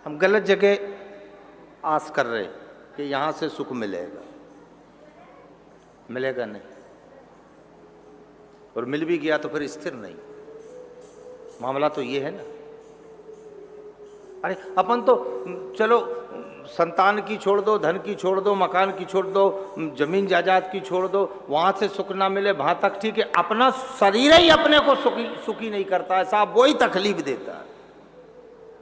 हम गलत जगह आस कर रहे कि यहाँ से सुख मिलेगा, मिलेगा नहीं, और मिल भी गया तो फिर स्थिर नहीं। मामला तो ये है ना। अरे अपन तो चलो संतान की छोड़ दो, धन की छोड़ दो, मकान की छोड़ दो, जमीन जायदाद की छोड़ दो, वहां से सुख ना मिले वहां तक ठीक है, अपना शरीर ही अपने को सुखी नहीं करता है साहब, वही तकलीफ देता है।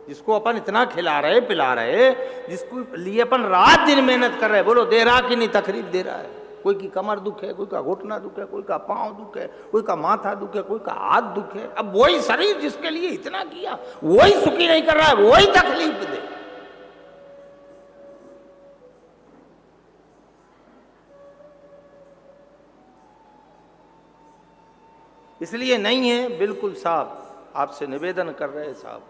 जिसको अपन इतना खिला रहे पिला रहे, जिसको लिए अपन रात दिन मेहनत कर रहे, बोलो दे रहा कि नहीं तकलीफ दे रहा है। कोई की कमर दुख है, कोई का घुटना दुख है, कोई का पांव दुख है, कोई का माथा दुख है, कोई का हाथ दुख है। अब वही शरीर जिसके लिए इतना किया वही सुखी नहीं कर रहा है, वही तकलीफ दे। इसलिए नहीं है, बिल्कुल साहब आपसे निवेदन कर रहे हैं साहब,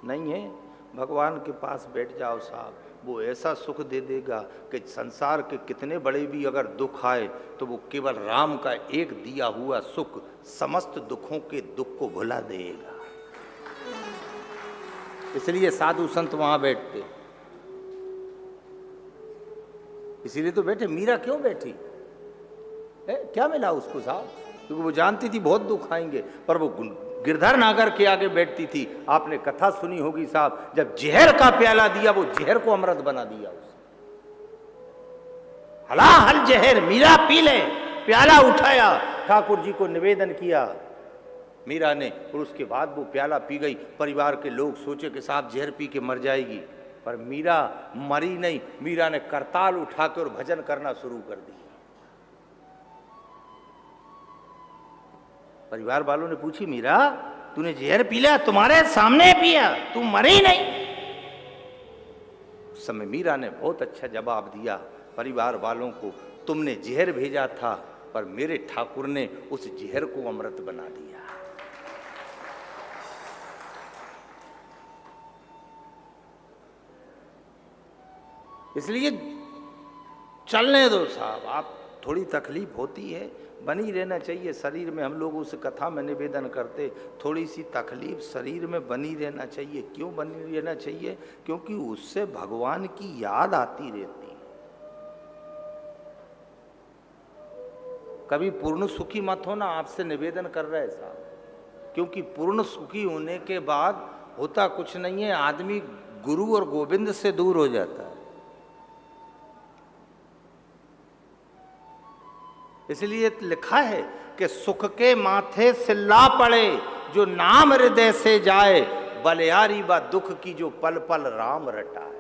नहीं है। भगवान के पास बैठ जाओ साहब, वो ऐसा सुख दे देगा कि संसार के कितने बड़े भी अगर दुख आए तो वो केवल राम का एक दिया हुआ सुख समस्त दुखों के दुख को भुला देगा। इसलिए साधु संत वहां बैठते, इसीलिए तो बैठे। मीरा क्यों बैठी? क्या मिला उसको साहब? क्योंकि वो जानती थी बहुत दुख आएंगे, पर वो गिरधर नागर के आगे बैठती थी। आपने कथा सुनी होगी साहब, जब जहर का प्याला दिया वो जहर को अमृत बना दिया उसे। हला हल जहर मीरा पी ले, प्याला उठाया, ठाकुर जी को निवेदन किया मीरा ने, और उसके बाद वो प्याला पी गई। परिवार के लोग सोचे कि साहब जहर पी के मर जाएगी, पर मीरा मरी नहीं। मीरा ने करताल उठा के और भजन करना शुरू कर दिया। परिवार वालों ने पूछी, मीरा तूने जहर पी लिया? तुम्हारे सामने पिया, तू मरी नहीं। उस समय मीरा ने बहुत अच्छा जवाब दिया परिवार वालों को, तुमने जहर भेजा था पर मेरे ठाकुर ने उस जहर को अमृत बना दिया। इसलिए चलने दो साहब, आप थोड़ी तकलीफ होती है, बनी रहना चाहिए शरीर में। हम लोग उस कथा में निवेदन करते, थोड़ी सी तकलीफ शरीर में बनी रहना चाहिए। क्यों बनी रहना चाहिए? क्योंकि उससे भगवान की याद आती रहती है। कभी पूर्ण सुखी मत होना, आपसे निवेदन कर रहे साहब, क्योंकि पूर्ण सुखी होने के बाद होता कुछ नहीं है, आदमी गुरु और गोविंद से दूर हो जाता है। इसलिए लिखा है कि सुख के माथे सिल्ला पड़े जो नाम हृदय से जाए, बलियारी व दुख की जो पल पल राम रटाए।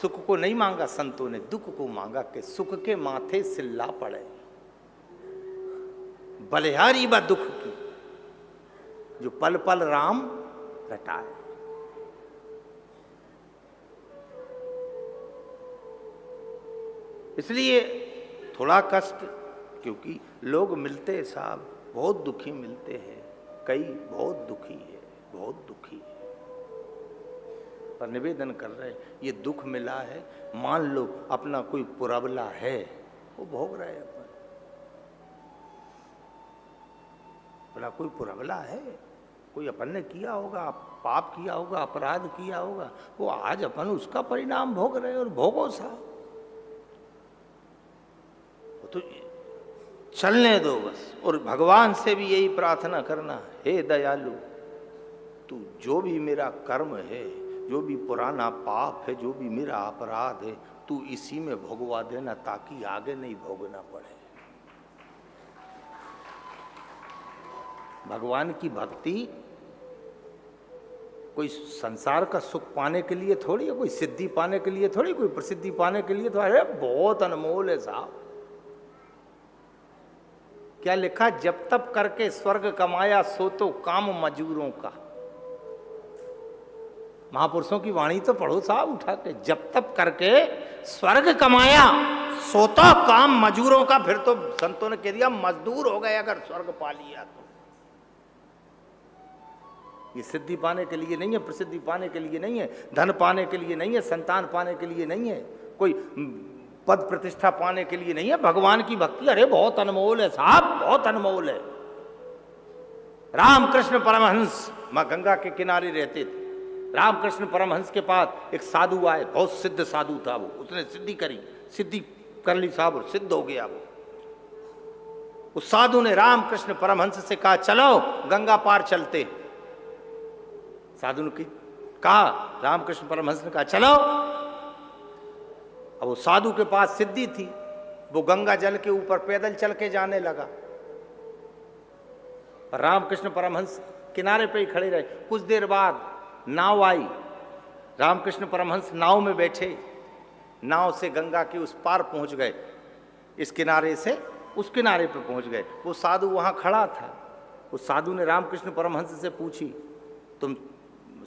सुख को नहीं मांगा संतों ने, दुख को मांगा कि सुख के माथे सिल्ला पड़े, बलिहारी व दुख की जो पल पल राम रटाए। इसलिए थोड़ा कष्ट, क्योंकि लोग मिलते साहब बहुत दुखी मिलते हैं, कई बहुत दुखी है, बहुत दुखी है, पर निवेदन कर रहे ये दुख मिला है, मान लो अपना कोई पुरबला है, वो भोग रहे हैं अपन, अपना कोई पुरबला है, कोई अपन ने किया होगा, पाप किया होगा, अपराध किया होगा, वो आज अपन उसका परिणाम भोग रहे और भोगो साहब। तो चलने दो बस, और भगवान से भी यही प्रार्थना करना, हे दयालु तू जो भी मेरा कर्म है, जो भी पुराना पाप है, जो भी मेरा अपराध है, तू इसी में भोगवा देना ताकि आगे नहीं भोगना पड़े। भगवान की भक्ति कोई संसार का सुख पाने के लिए थोड़ी है, कोई सिद्धि पाने के लिए थोड़ी, कोई प्रसिद्धि पाने के लिए, तो अरे बहुत अनमोल है साहब। क्या लिखा? जब तब करके स्वर्ग कमाया सो तो काम मजूरों का। महापुरुषों की वाणी तो पढ़ो साहब उठा के, जब तब करके स्वर्ग कमाया सो तो काम मजूरों का। फिर तो संतों ने कह दिया मजदूर हो गए अगर स्वर्ग पा लिया तो। ये सिद्धि पाने के लिए नहीं है, प्रसिद्धि पाने के लिए नहीं है, धन पाने के लिए नहीं है, संतान पाने के लिए नहीं है, कोई पद प्रतिष्ठा पाने के लिए नहीं है। भगवान की भक्ति अरे बहुत अनमोल है साहब, बहुत अनमोल है। रामकृष्ण परमहंस मां गंगा के किनारे रहते थे। रामकृष्ण परमहंस के पास एक साधु आए, बहुत सिद्ध साधु था वो, उसने सिद्धि कर ली साहब और सिद्ध हो गया वो। उस साधु ने रामकृष्ण परमहंस से कहा चलो गंगा पार चलते। साधु ने कहा, रामकृष्ण परमहंस ने कहा चलो। अब वो साधु के पास सिद्धि थी, वो गंगा जल के ऊपर पैदल चल के जाने लगा। पर रामकृष्ण परमहंस किनारे पे ही खड़े रहे। कुछ देर बाद नाव आई, रामकृष्ण परमहंस नाव में बैठे, नाव से गंगा के उस पार पहुंच गए, इस किनारे से उस किनारे पे पहुंच गए। वो साधु वहां खड़ा था। उस साधु ने रामकृष्ण परमहंस से पूछी, तुम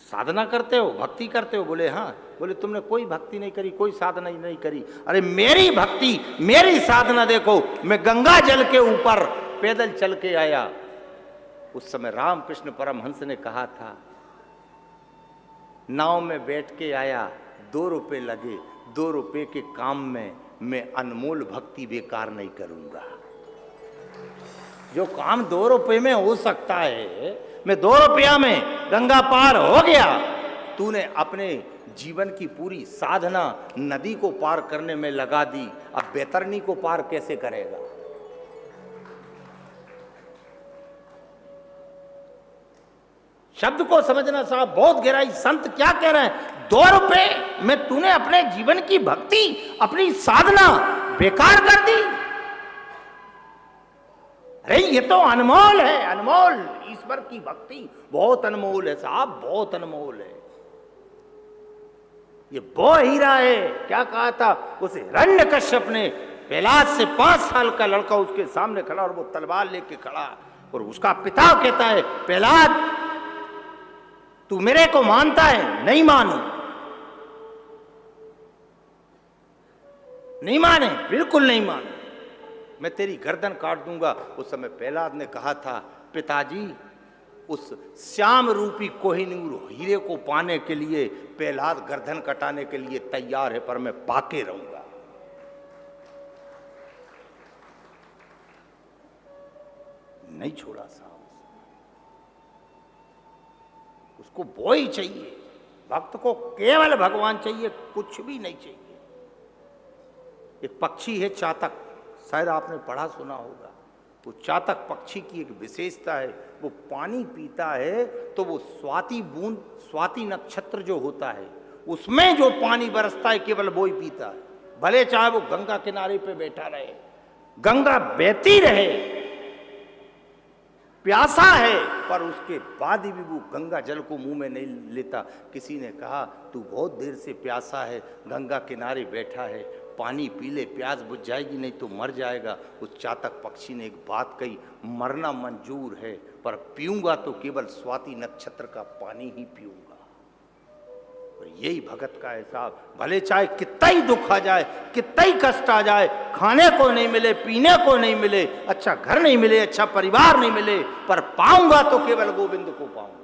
साधना करते हो, भक्ति करते हो? बोले हाँ। बोले तुमने कोई भक्ति नहीं करी, कोई साधना ही नहीं करी। अरे मेरी भक्ति, मेरी साधना देखो, मैं गंगा जल के ऊपर पैदल चल के आया। उस समय रामकृष्ण परमहंस ने कहा था, नाव में बैठ के आया, 2 रुपए लगे, 2 रुपए के काम में मैं अनमोल भक्ति बेकार नहीं करूंगा। जो काम 2 रुपए में हो सकता है, मैं 2 रुपया में गंगा पार हो गया। तूने अपने जीवन की पूरी साधना नदी को पार करने में लगा दी, अब बैतरनी को पार कैसे करेगा? शब्द को समझना साहब, बहुत गहराई। संत क्या कह रहे हैं? 2 रुपए में तूने अपने जीवन की भक्ति, अपनी साधना बेकार कर दी। अरे ये तो अनमोल है, अनमोल। ईश्वर की भक्ति बहुत अनमोल है साहब, बहुत अनमोल है। ये वो हीरा है। क्या कहा था उस हिरण्यकश्यप ने? प्रहलाद से 5 साल का लड़का उसके सामने खड़ा और वो तलवार लेके खड़ा, और उसका पिता कहता है, प्रहलाद तू मेरे को मानता है? नहीं मानू। नहीं माने, बिल्कुल नहीं माने, मैं तेरी गर्दन काट दूंगा। उस समय प्रहलाद ने कहा था, पिताजी उस श्याम रूपी कोहिनूर हीरे को पाने के लिए प्रहलाद गर्दन कटाने के लिए तैयार है, पर मैं पाके रहूंगा। नहीं छोड़ा साहब, उसको वो ही चाहिए। भक्त को केवल भगवान चाहिए, कुछ भी नहीं चाहिए। एक पक्षी है चातक, शायद आपने पढ़ा सुना होगा। वो चातक पक्षी की एक विशेषता है, वो पानी पीता है तो वो स्वाति बूंद, स्वाति नक्षत्र जो होता है उसमें जो पानी बरसता है केवल वो ही पीता है। भले चाहे वो गंगा किनारे पे बैठा रहे, गंगा बहती रहे, प्यासा है, पर उसके बाद भी वो गंगा जल को मुंह में नहीं लेता। किसी ने कहा तू बहुत देर से प्यासा है, गंगा किनारे बैठा है, पानी पी ले, प्यास बुझ जाएगी, नहीं तो मर जाएगा। उस चातक पक्षी ने एक बात कही, मरना मंजूर है पर पीऊंगा तो केवल स्वाति नक्षत्र का पानी ही पीऊंगा। और यही भगत का हिसाब, भले चाहे कितना ही दुख आ जाए, कितना ही कष्ट आ जाए, खाने को नहीं मिले, पीने को नहीं मिले, अच्छा घर नहीं मिले, अच्छा परिवार नहीं मिले, पर पाऊंगा तो केवल गोविंद को पाऊंगा।